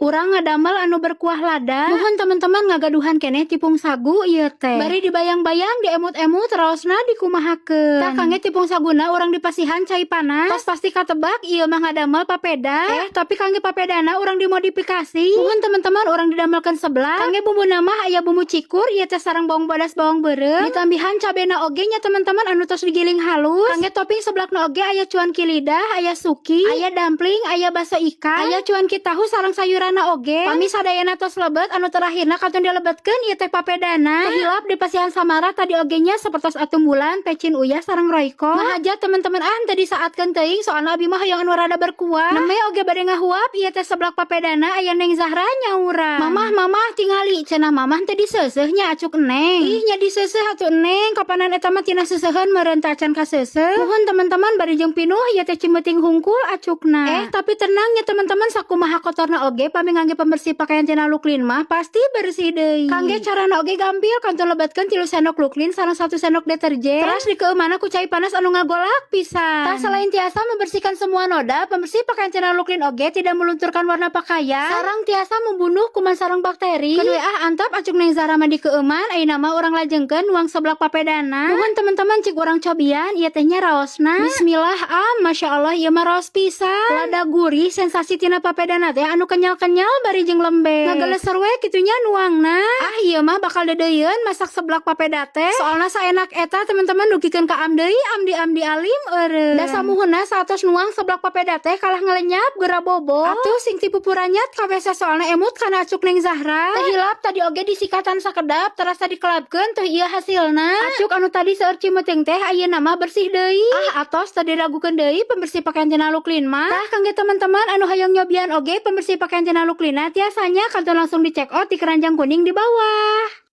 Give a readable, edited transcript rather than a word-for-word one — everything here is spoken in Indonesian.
Urang ngadamel anu berkuah lada. Mohon teman-teman ngagaduhan keneh tipung sagu ieu teh. Bari dibayang-bayang diemut-emut raosna dikumahakeun. Tah kangge tipung saguna urang dipasihan cai panas. Tos pasti katebak ieu mah ngadamel papeda. Tapi kangge papedana urang dimodifikasi. Mohon teman-teman urang didamelkeun seblak. Kangge bumbuna mah aya bumbu cikur ieu teh sareng bawang bodas bawang beureum. Ditambihan cabena oge nya teman-teman anu tos digiling halus. Kangge topping seblakna oge aya cuanki lidah, aya suki, aya dumpling, aya baso ikan, aya cuanki tahu sareng sayurana oge. Pami sadayana tos lebet anu terakhirna kantun dilebetkeun ieu teh papedana. Hilap dipasihan samara tadi oge nya sapertos atum bulan, pecin uyah sareng royko. Nah aja teman-teman teh disaatkeun teuing soalna abi mah hoyong anu rada berkuah. Neme oge bade ngahuap ieu teh seblak papedana aya Neng Zahra nyaurang. Mamah tingali cenah mamah teh diseuseuh nya acuk Neng. Ih nya diseuseuh atuh Neng, kapanan eta mah tina seuseuheun meureun teh acan kaseuseuh. Mohon teman-teman bari jeung pinuh ieu teh cimeuting hungkul acukna. Tapi tenang ya teman-teman sakumaha kotorna oge pami ngangge pembersih pakaian cenah luklin mah pasti bersih deui. Kangge carana oge gampil kantun lebetkeun 3 sendok luklin sareng 1 sendok deterjen. Terus dikeumana ku cai panas anu ngagolak pisan. Tah selain tiasa membersihkan semua noda, pembersih pakaian cenah luklin oge tidak melunturkan warna pakaian. Sareng tiasa membunuh kuman sareng bakteri. Keun antap acuk Neng Zahra mah dikeuman ayeuna mah urang lajengkeun nuang seblak papedana. Mohon teman-teman cik urang cobian ieu teh nya raosna. Bismillah Masya Allah ieu mah raos pisan. Lada gurih sensasi tina papedana teh anu kenyal-kenyal bari jeung lembek. Ngageleser we kitunya nuangna. Ieu mah bakal dedeyeun masak seblak papeda teh. Soalna saenak eta teman-teman dugikeun ka deui amdi alim eureun. Da samuhuna satos nuang seblak papeda teh kalah ngelenyap geura bobo. Atuh sing tipu puranyat ka WC soalna emut kana acuk Neng Zahra. Teh hilap tadi oge disikatan sakedap terasa dikelapkeun teh ieu hasilna. Acuk anu tadi seueur cimeuting teh ayeuna mah bersih deui. Atos tadi diragukeun deui pembersih pakaian cenah luklin mah. Tah kangge teman-teman anu hayang nyobian oge pembersih pakaian cenah luklina tiasanya kantun langsung di check out di keranjang kuning di bawah.